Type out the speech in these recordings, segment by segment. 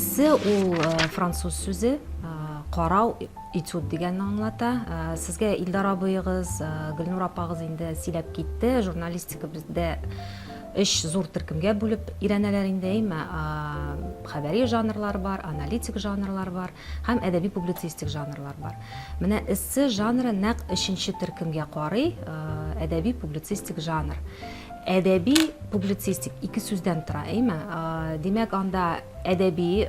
Эссе ул француз сүзе, карау, этюд дигәнне аңлата. Сезгә Илдар абыегыз, Гөлнур апагыз инде сөйләп китте. Журналистика бездә эш зур төркемгә бүлеп өйрәнәләр инде, әйме? Хәбәри жанрлар бар, аналитик жанрлар бар һәм әдәби-публицистик жанрлар бар. Менә эссе жанры нәкъ өченче төркемгә карый, әдәби-публицистик жанр. Әдәби публицистик ике сүздән тора, әйме? Димәк, анда әдәби,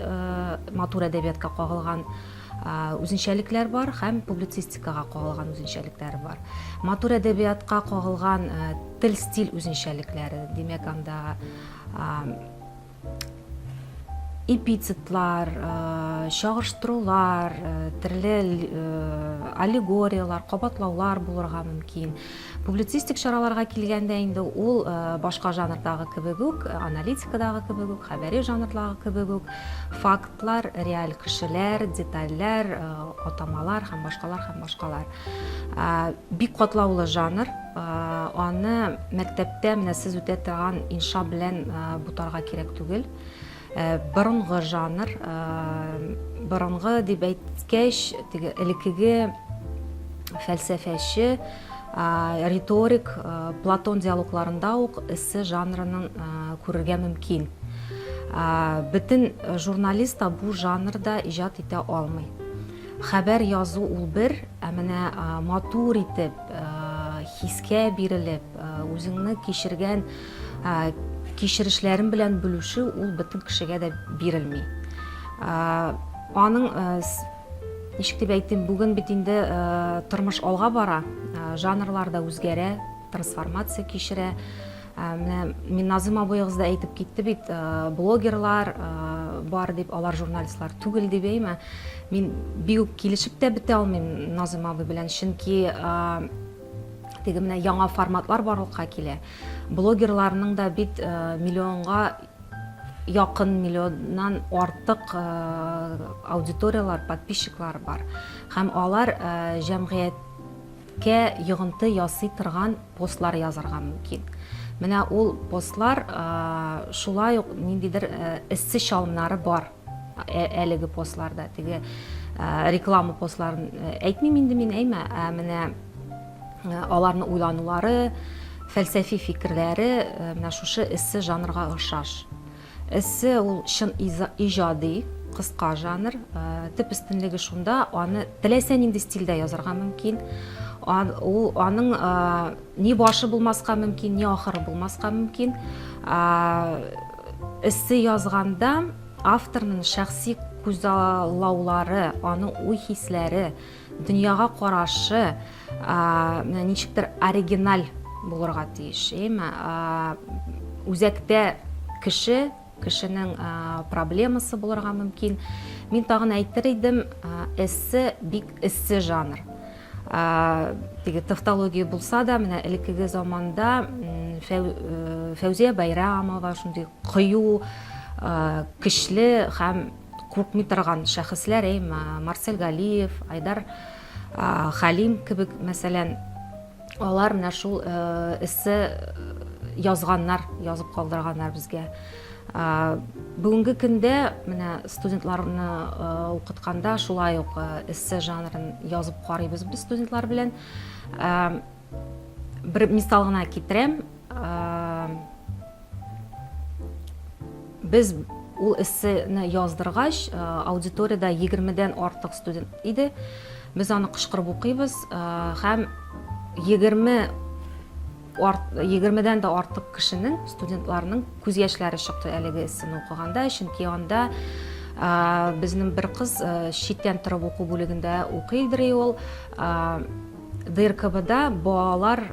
матур әдәбиятка кагылган үзенчәлекләр бар һәм публицистикага кагылган үзенчәлекләр бар. Матур әдәбиятка кагылган тел, стиль үзенчәлекләре, димәк, анда эпитетлар, чагыштырулар, төрле аллегориялар, кабатлаулар булырга мөмкин. Публицистик чараларга килгәндә инде ул башка жанрдагы кебек үк, аналитикадагы кебек үк, хәбәри жанрдагы кебек үк, фактлар, реаль кешеләр, детальләр, атамалар һәм башкалар. Бик катлаулы жанр. Аны мәктәптә менә сез үтә торган инша белән бутарга кирәк түгел. Борынгы жанр, борынгы дип әйткәч, элекеге фәлсәфәче, риторик, Платон диалогларында ук эссе жанрын күрергә мөмкин. Бөтен журналист бу жанрда иҗат итә алмый. Хәбәр язу ул бер, менә матур итеп, хискә бирелеп, үзеңне кичергән кичерешләрен белән бүлүше ул бөтен кешегә дә бирелми. Аның, ничек дип әйтим, бүген бит инде тормыш алга бара, жанрлар да үзгәрә, трансформация кичерә. Мин Назым абыегыз да әйтеп китте бит, блогерлар бар дип, алар журналистлар түгел дип әйме. Мин бик килешеп тә бетә алмыйм Назым абый белән, чөнки менә яңа форматлар барлыкка килә. Блогерларның да бит миллионга якын, миллионнан артык аудиториялар, подписчиклар бар. Һәм алар җәмгыятькә йогынты ясый торган постлар язарга мөмкин. Менә ул постлар шулай ук ниндидер эссе чалымнары бар әлеге постларда. Теге реклама постларын әйтмим инде мин, әйме? Менә аларны уйланулары, фәлсәфи фикерләре менә шушы эссе жанрга охшаш. Эссе ул чын иҗади, кыска жанр, төп өстенлеге шунда, аны теләсә нинди стильдә язарга мөмкин. Аның ни башы булмаска мөмкин, ни ахыры булмаска мөмкин. Эссе язганда авторның шәхси күзаллаулары, аның уй-хисләре, дөньяга карашы ничектер оригиналь булырга тиеш, әйме? Үзәктә кешенең проблемасы булырга мөмкин. Мин тагын әйтер идем, эссе бик эссе жанр. Теге тавтология булса да, менә элекеге заманда Фәүзия Байрамова шундый кыю, көчле һәм куркмый торган шәхесләр, Марсель Галиев, Айдар Хәлим кебек, мәсәлән, алар менә шул эссе язганнар, язып калдырганнар безгә. Бүгенге көндә менә студентларны укытканда шулай ук эссе жанрын язып карыйбыз без студентлар белән. Бер мисал гына китерәм. Без ул эссене яздыргач, аудиторияда 20дән артык студент иде. Без аны кычкырып укыйбыз һәм 20дән дә артык кешенең, студентларның күз яшьләре чыкты әлеге эссене укыганда, чөнки анда безнең бер кыз читтән торып уку бүлегендә укыйдыр ул. ДРКБда балалар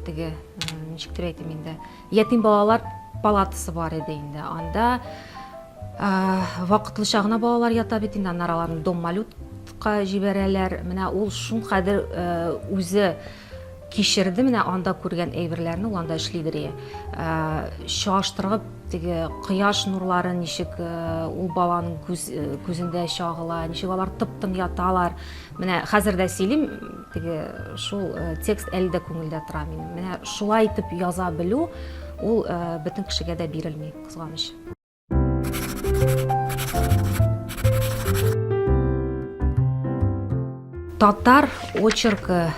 теге, ничек дип әйтим инде, ятим балалар палатасы бар иде инде. Анда вакытлыча гына балалар ята бит инде, аларны дом малютка җибәрәләр. Менә ул шул кадәр үзе кичерде, менә анда күргән әйберләрне ул анда эшлидер. Чагыштырып, теге кояш нурлары ничек ул баланың күзендә чагыла, ничек алар тып-тын яталар. Менә хәзер дә сөйлим, теге шул текст әле дә күңелдә тора минем. Менә шулай итеп яза белү ул бөтен кешегә дә бирелми, кызганыч. Татар очерки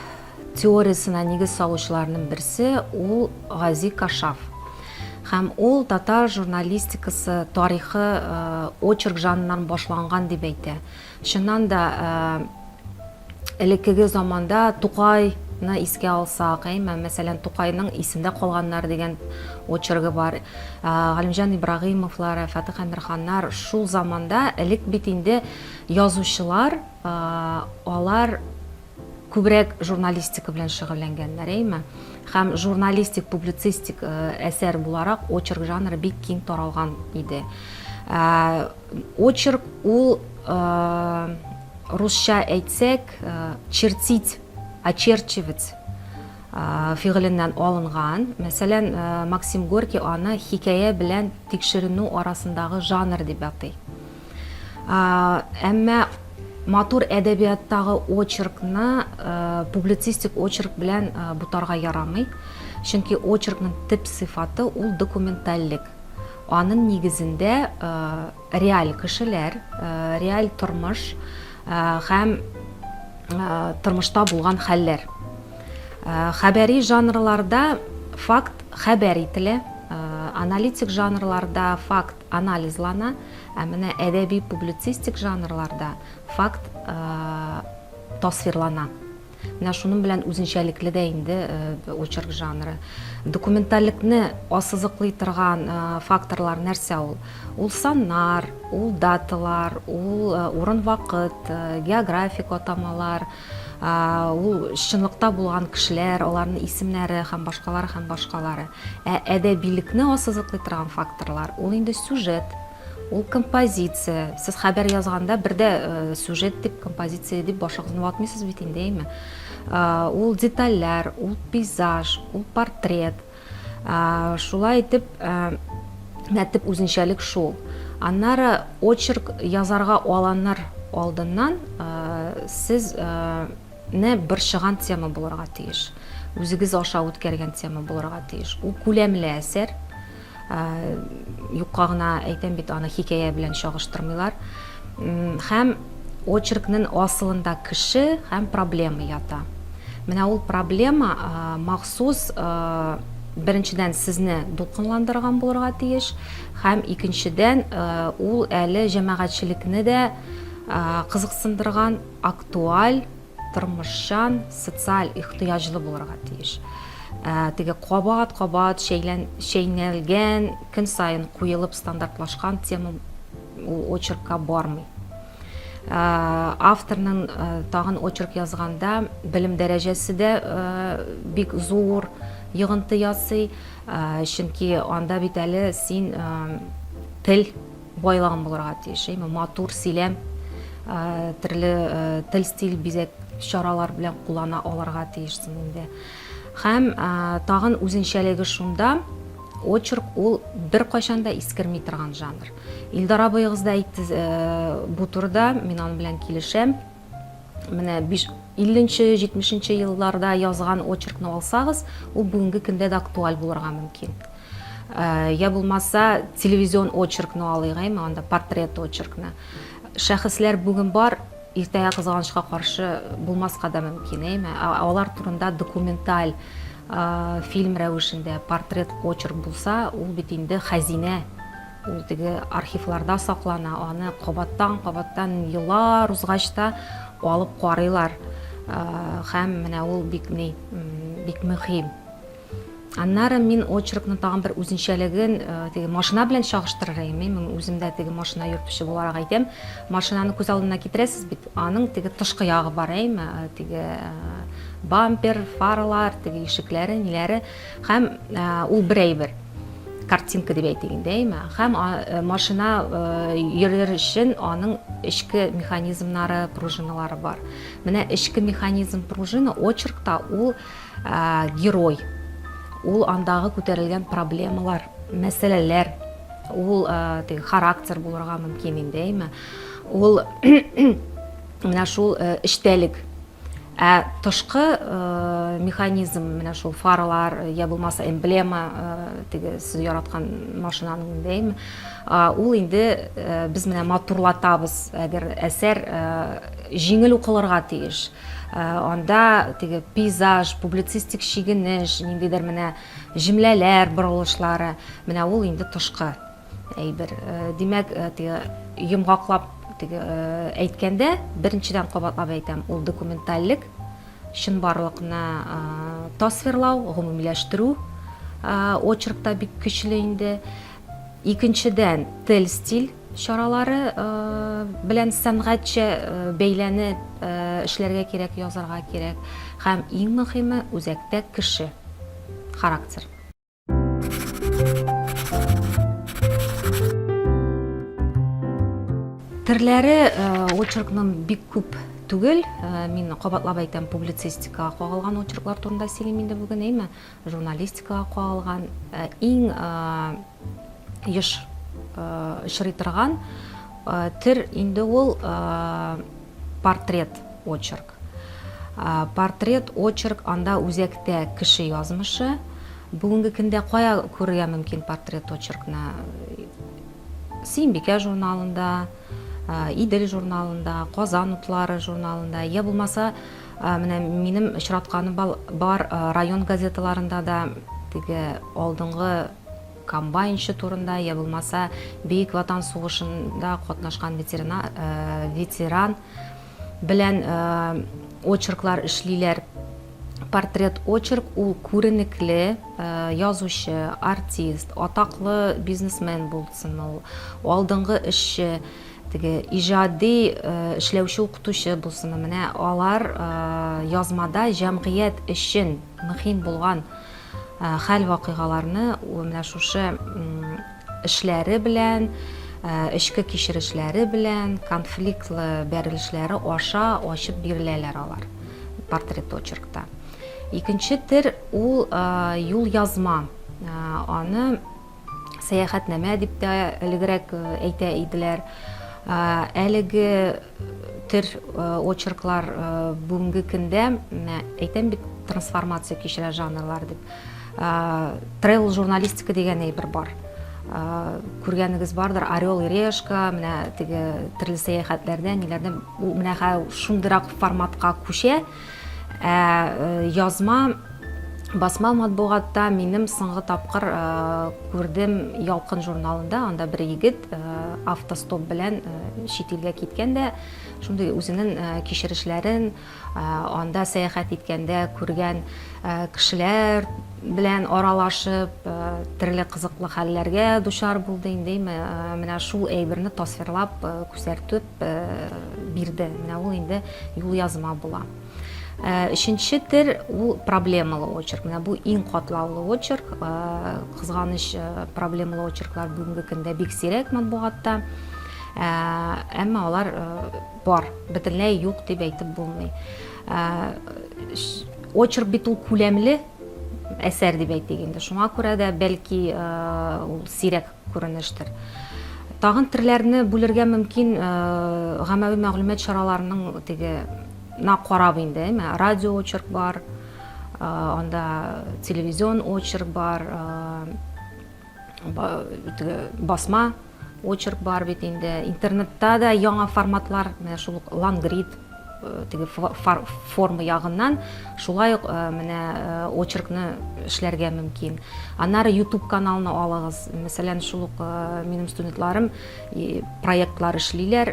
теориясына негіз салушыларның бірсі ол Ғази Кашаф. Һәм ол татар журналистикасы тарихы очерк жанынан башланган дип әйтә. Шуннан да элеккеге заманда Тукайны искә алсак, мәсәлән, Тукайның исендә калганнар дигән очерги бар. Галимҗан Ибрагыймовлар, Фатих Әмирханнар шул заманда элек бит инде язучылар, алар күбрәк журналистика белән шөгыльләнгәннәр, һәм журналистик, публицистик әсәр буларак очерк жанры бик киң таралган иде. Очерк ул русча әйтсәк, чертить, очерчивать фигыленнән алынган. Мәсәлән, Максим Горький аны хикәя белән тикшеренү арасындагы жанр дип атый. Әмма матур әдәбияттагы очеркны публицистик очерк белән бутарга ярамый. Чөнки очеркның тип сыйфаты ул документальлек. Аның нигезендә реаль кешеләр, реаль тормыш һәм тормышта булган хәлләр. Хәбәри жанрларда факт хәбәр ителә, аналитик жанрларда факт анализлана, ә менә әдәби публицистик жанрларда факт тасвирлана. Менә шуның белән үзенчәлекле дә инде очерк жанры. Документальлекне ассызыклый торган факторлар нәрсә ул? Ул саннар, ул даталар, ул урын вакыт, географик атамалар, ул чынлыкта булган кешеләр, аларның исемнәре һәм башкалары. Әдәбилекне ассызыклый торган факторлар ул инде сюжет, ул композиция. Сез хәбәр язганда бердә сюжет дип, композиция дип башыгызны ватмыйсыз бит инде, ул детальләр, ул пейзаж, ул портрет. Шулай итеп, нәтип үзенчәлек шул. Аннары очерк язарга аланнар алдыннан сез не бер чыган тема булырга тиеш. Үзегез аша үткәргән тема булырга тиеш. Ул күләмле әсәр. Юкка гына әйтәм бит, аны хикәя белән чагыштырмыйлар. Һәм очеркның асылында кеше һәм проблема ята. Менә ул проблема махсус беренчедән сезне дулкынландырган булырга тиеш, һәм икенчедән ул әле җәмәгатьчелекне дә кызыксындырган, актуаль, тормышчан, социаль ихтыяҗлы булырга тиеш. Теге кабат шәйнәлгән, көн сайын куелып стандартлашкан тема ул очеркка бармый. Авторның тагын очерк язганда белем дәрәҗәсе дә бик зур, йогынты ясый, чөнки анда бит әле син тел байлаган булырга тиеш, матур сөйләм, төрле тел стиль бизәк чаралар белән куллана алырга тиешсең инде. Һәм тагын үзенчәлеге шунда, очерк ул бер кайчан да искерми торган жанр. Илдар абыегыз да әйтте бу турыда, мин аның белән килешәм. Менә 50-нче, 70-нче елларда язган очеркны алсагыз, ул бүгенге көндә дә актуаль булырга мөмкин. Я булмаса телевизион очеркны алыйк, анда портрет очеркны. Шәхесләр бүген бар, иртәгә кызганычка каршы булмаска да мөмкин, алар турында документаль фильм рәвешендә портрет очерк булса, ул бит инде хәзинә. Ул теге архивларда саклана, аны кабаттан еллар узгач та алып карыйлар. Һәм менә ул бик мөһим. Аннары мин очеркның тагын бер үзенчәлеген теге машина белән чагыштырырга, мин үземдә теге машина йөртүче буларак әйтәм. Машинаны күз алдына китерәсез бит, аның теге тышкы ягы бар, теге бампер, фарлар, теге ишекләре, ниләре, һәм ул берәйбер картинка дип әйтегәндә, һәм машина йөрер өчен аның эчке механизмнары, пружиналары бар. Менә эчке механизм, пружина очеркта ул герой. Ул андагы күтәрелгән проблемалар, мәсьәләләр, ул теге характер булырга мөмкин инде, ул менә шул эчтәлек. Тышкы механизм менә шул фаралар я булмаса эмблема теге сез яраткан машинаның дейме, ул инде без менә матурлатабыз, әгәр әсәр җиңел укылырга тиеш. Анда теге пейзаж, публицистик шигенеш, ниндидер менә җөмләләр, борылышлары, менә ул инде тышкы әйбер. Димәк, теге йомгаклап әйткәндә, беренчедән кабатлап әйтәм, ул документальлек, чынбарлыкны тасвирлау, гомумиләштерү очеркта бик көчле инде. Икенчедән, тел, стиль чаралары белән сәнгатьчә бәйләнеп эшләргә кирәк, язарга кирәк. Һәм иң мөһиме үзәктә кеше, характер. Төрләре очеркның бик күп түгел. Мин кабатлап әйтәм, публицистикага кагылган очерклар турында сөйлим инде бүген, әйме? Журналистикага кагылган иң еш очрый торган төр инде ул портрет очерк. Портрет очерк, анда үзәктә кеше язмышы. Бүгенге көндә кая күрергә мөмкин портрет очеркны? Сөембикә журналында, Идел журналында, Казан утлары журналында, я булмаса, менә минем очратканым бар район газеталарында да теге алдынгы комбайнчы турында, я булмаса, Бөек Ватан сугышында катнашкан ветеран белән очерклар эшлиләр. Портрет очерк ул күренекле язучы, артист, атаклы бизнесмен булсын, ул алдынгы эшче, теге иҗади эшләүче укытучы булсын, менә алар язмада җәмгыять өчен мөһим булган хәл вакыйгаларны менә шушы эшләре белән, эчке кичерешләре белән, конфликтлы бәрелешләре аша ачып биреләләр алар портрет очеркта. Икенче төр ул юл язма. Аны сәяхәтнамә дип тә элегрәк әйтә иделәр. Әлеге төр очерклар бүгенге көндә әйтәм бит трансформация кичерә жанрлар дип. Travel журналистика дигән әйбер бар. Күргәнегез бардыр, Орел и Решка, менә теге төрле сәяхәтләрдән, ниләрдән менә шундырак форматка күчә. Язма басма матбугатта минем соңгы тапкыр күрдем Ялкын журналында, анда бер егет автостоп белән чит илгә киткәндә, шундый үзенең кичерешләрен, анда сәяхәт иткәндә күргән кешеләр белән аралашып, төрле кызыклы хәлләргә дучар булды инде, менә шул әйберне тасвирлап, күрсәтеп бирде. Менә ул инде юл язма була. Өченче төр ул проблемалы очерк. Менә бу иң катлаулы очерк. Кызганыч, проблемалы очерклар бүгенге көндә бик сирәк матбугатта. Әмма алар бар, бөтенләй юк дип әйтеп булмый. Очерк бит ул күләмле әсәр дип әйтик инде. Шуңа күрә дә бәлки ул сирәк күренештер. Тагын төрләрне бүлергә мөмкин гамәви мәгълүмат чараларының теге карап инде, радио очерк бар, анда телевизион очерк бар, басма очерк бар бит инде. Интернетта да яңа форматлар, менә шул лангрид теге форма ягыннан шулай менә очеркны эшләргә мөмкин. Аннары YouTube каналына алыгыз. Мәсәлән, шул минем студентларым проектлар эшлиләр,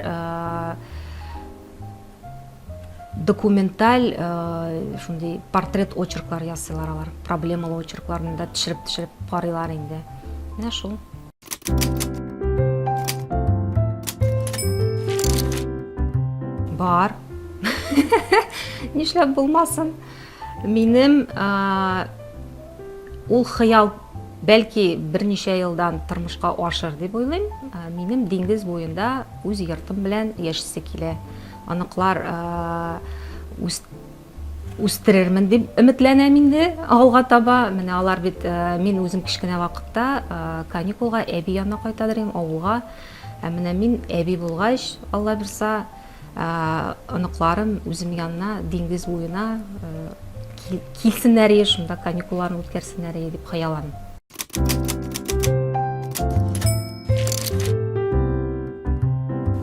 документаль шундый портрет очерклар ясыйлар алар. Проблемалы очеркларны да төшереп карыйлар инде. Менә шул. Бар. Нишләп булмасын? Минем ул хыял бәлки берничә елдан тормышка ашыр дип уйлыйм. Минем диңгез буенда үз йортым белән яшисе килә. Аныклар үстерермен дип өметләнәм инде алга таба. Менә алар бит мин үзем кичкенә вакытта каникулга әби янына кайтадыр идем, авылга. Менә мин әби булгач, Алла бирса, Ыныкларым үзем янына диңгез буена килсеннәр, шунда каникулларны үткәрсеннәр дип хыялланым.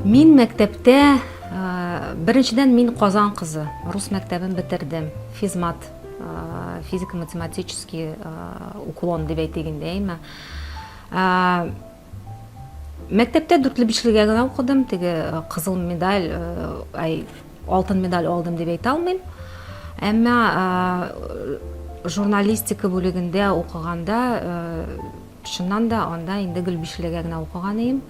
Мин мәктәптә беренчедән мин Казан кызы, рус мәктәбен бетердем. Физмат, физико-математический уклон дип әйтегендә. Мәктәптә 4-5-легә генә укыдым. Теге кызыл медаль, алтын медаль алдым дип әйтә алмыйм. Әмма журналистика бүлегендә укыганда, шуннан да анда инде 4-5-легә генә укыган идем.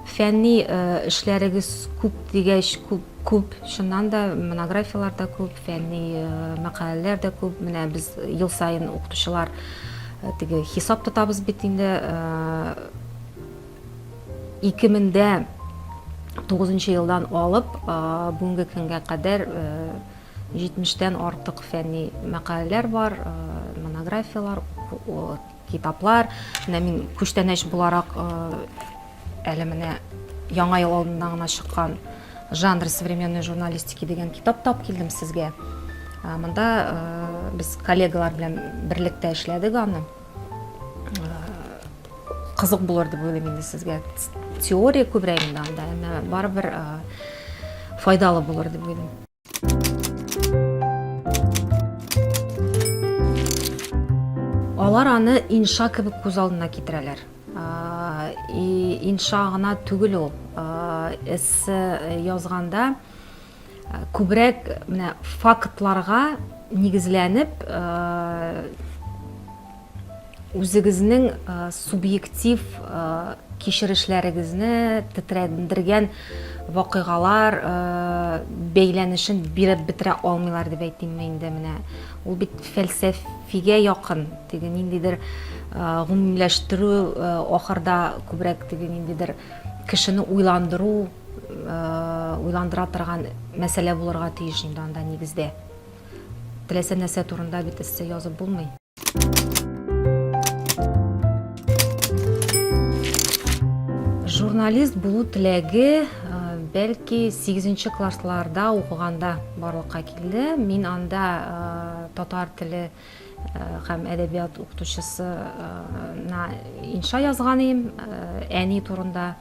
Фәнни эшләрегез күп дигәч күп, шуннан да монографиялар да күп, фәнни мәкаләләр дә күп. Менә без ел сайын укытучылар теге хисап тотабыз бит инде. 2009 елдан алып, бүгенге көнгә кадәр 70-тән артык фәнни мәкаләләр бар, монографиялар, китаплар. Менә мин күчтәнәч буларак әле менә яңа ел алдында гына чыккан «Жанр современной журналистики» дигән китап тап килдем сезгә. Монда без коллегалар белән берлектә эшләдек аны. Кызык булыр дип уйлыйм инде сезгә. Теория күбрәк инде анда, әмма барыбер файдалы булыр дип уйлыйм. Алар аны инша кебек күз алдына китерәләр. Инша гына түгел ул. Эссе язганда күбрәк менә фактларга нигезләнеп, үзегезнең субъектив кичерешләрегезне тетрәндергән вакыйгалар бәйләнешен биреп бетерә алмыйлар дип әйтим инде. Менә ул бит фәлсәфигә якын, теге ниндидер гомумләштерү, ахырда күбрәк теге ниндидер кешене уйландыра торган мәсьәлә булырга тиеш инде анда нигездә. Теләсә нәрсә турында бит эссе язып булмый. Журналист булу теләге бәлки 8-нче классларда укыганда барлыкка килде. Мин анда татар теле һәм әдәбият укытучысына инша язган идем, әни турында.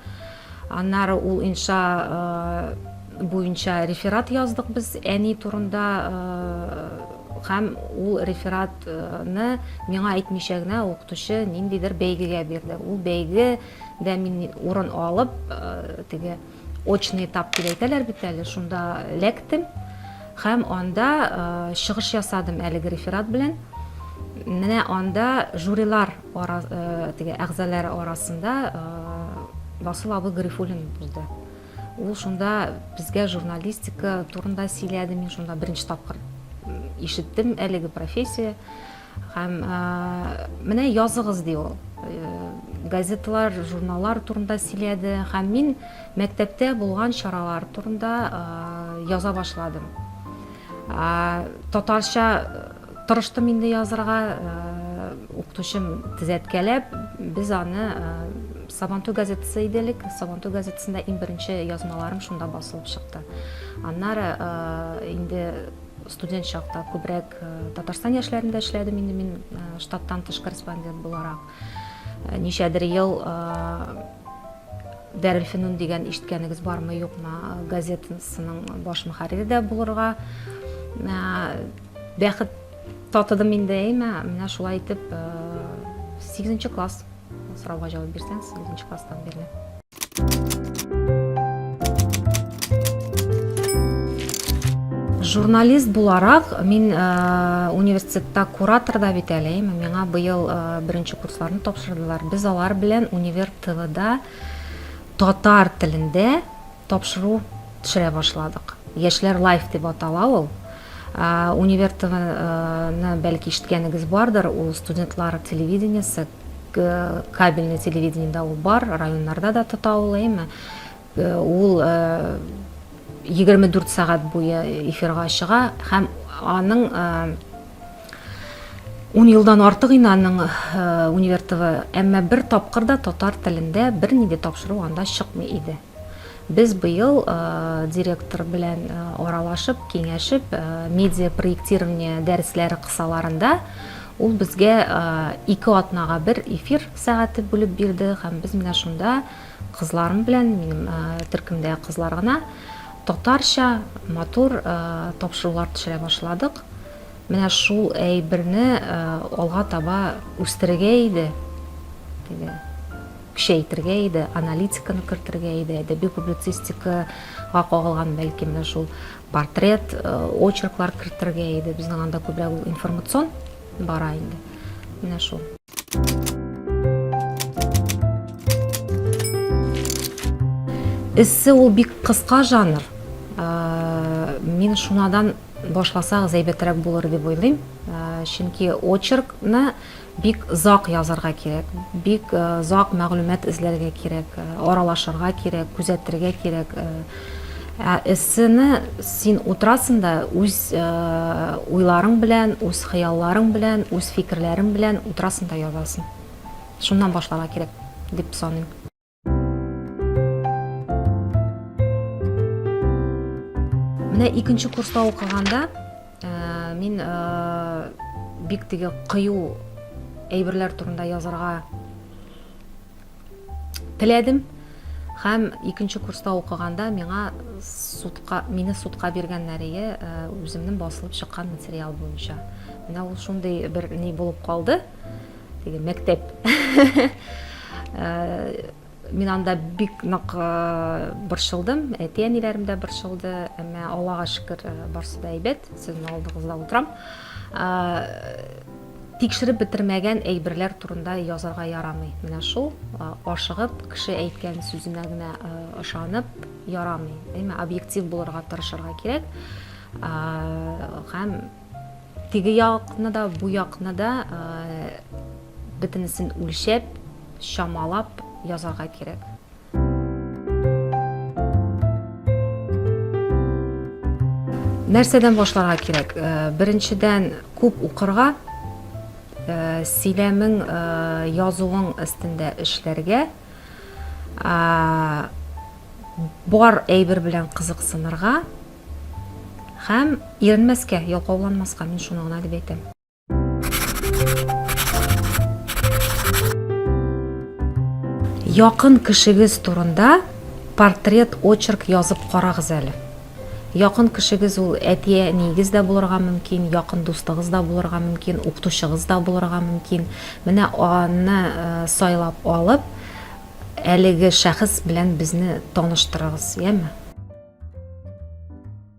Аннары ул инша буенча реферат яздык без әни турында, һәм ул рефератны миңа әйтмичә генә укытучы ниндидер бәйгегә бирде. Ул бәйге дә мин урын алып, теге очный этап дип әйтәләр бит әле, шунда лектем һәм анда чыгыш ясадым әлеге реферат белән. Менә анда жюрилар теге әгъзалары арасында Басыл абый Гарифуллин булды. Ул шунда безгә журналистика турында сөйләде. Мин шунда беренче тапкыр ишеттем әлеге профессия. Һәм менә языгыз ди ул. Газеталар, журналлар турында сөйләде. Һәм мин мәктәптә булган чаралар турында яза башладым. Татарча тырыштым инде язырга. Укытучым төзәткәләп, без аны Сабантуй газетасы иделек. Сабантуй газетасында иң беренче язмаларым шунда басылып чыкты. Аннары инде студент чакта күбрәк Татарстан яшьләрендә эшләдем инде мин штаттан тыш корреспондент буларак. Ничәдер ел Дарелфенун дигән ишеткәнегез бармы, юкмы, газетасының баш мөхәррире дә булырга бәхет татыдым инде. Менә шулай итеп 8-нче класс сорауга җавап бирсәң, 8-нче класстан бирле. Журналист буларак мин университетта куратор да бит әле. Миңа быел беренче курсларны тапшырдылар. Без алар белән Универ ТВда татар телендә тапшыру төшерә башладык. Яшьләр лайф дип атала ул. Универ ТВны бәлки ишеткәнегез бардыр. Ул студентлар телевидениесе, кабельный телевидениедә ул бар, районнарда да тота ул. Ул 24 сәгать буе эфирга чыга һәм аның 10 елдан артык инде аның Универ ТВ, әмма бер тапкыр да татар телендә бернинди тапшыру анда чыкмый иде. Біз быйыл директор белән аралашып, киңәшеп, медиа проектирование дәресләре кысаларында ул безгә 2 атнага бер эфир сәгате бүлеп бирде һәм без менә шунда кызларым белән, минем төркемдә кызлар гына, татарча матур тапшырулар төшерә башладык. Менә шул әйберне алга таба үстерергә иде, күчәйтергә иде, аналитиканы кертергә иде, әдәби публицистикага кагылган бәлки менә шул портрет, очерклар кертергә иде. Безнең анда күбрәк информацион бара инде. Менә шул. Эссе ул бик кыска жанр. Мин шунадан башласагыз әйбәтрәк булыр дип уйлыйм. Чөнки очеркны бик зак язарга кирәк, бик зак мәгълүмат эзләргә кирәк, аралашырга кирәк, күзәтергә кирәк. Эссене син утырасың да үз уйларың белән, үз хыялларың белән, үз фикерләрең белән утырасың да язасың. Шуннан башларга кирәк дип саныйм. Менә икенче курста укыганда мин бик теге кыю әйберләр турында язарга теләдем. Һәм икенче курста укыганда мине судка биргәннәре үземнең басылып чыккан материал буенча. Менә ул шундый бер ни булып калды. Теге мәктәп. Мин анда бик нык борчылдым, әти-әниләрем дә борчылды, әмма Аллага шөкер барсы да әйбәт, сезнең алдыгызда утырам. Тикшереп бетермәгән әйберләр турында язарга ярамый. Менә шул ашыгып, кеше әйткән сүзенә генә ышанып ярамый. Объектив булырга тырышырга кирәк. Һәм теге якны да, бу якны да бөтенесен үлчәп, шамалап язарга кирәк. Нәрсәдән башларга кирәк? Беренчедән күп укырга, сөйләмең, язуың өстендә эшләргә, бар әйбер белән кызыксынырга һәм иренмәскә, ялкауланмаска, мин шуны гына дип әйтәм. Якын кешегез турында портрет, очерк язып карагыз әле. Якын кешегез ул әти-әнигез дә булырга мөмкин, якын дустыгыз да булырга мөмкин, укытучыгыз да булырга мөмкин. Менә аны сайлап алып, әлеге шәхес белән безне таныштырыгыз, яме?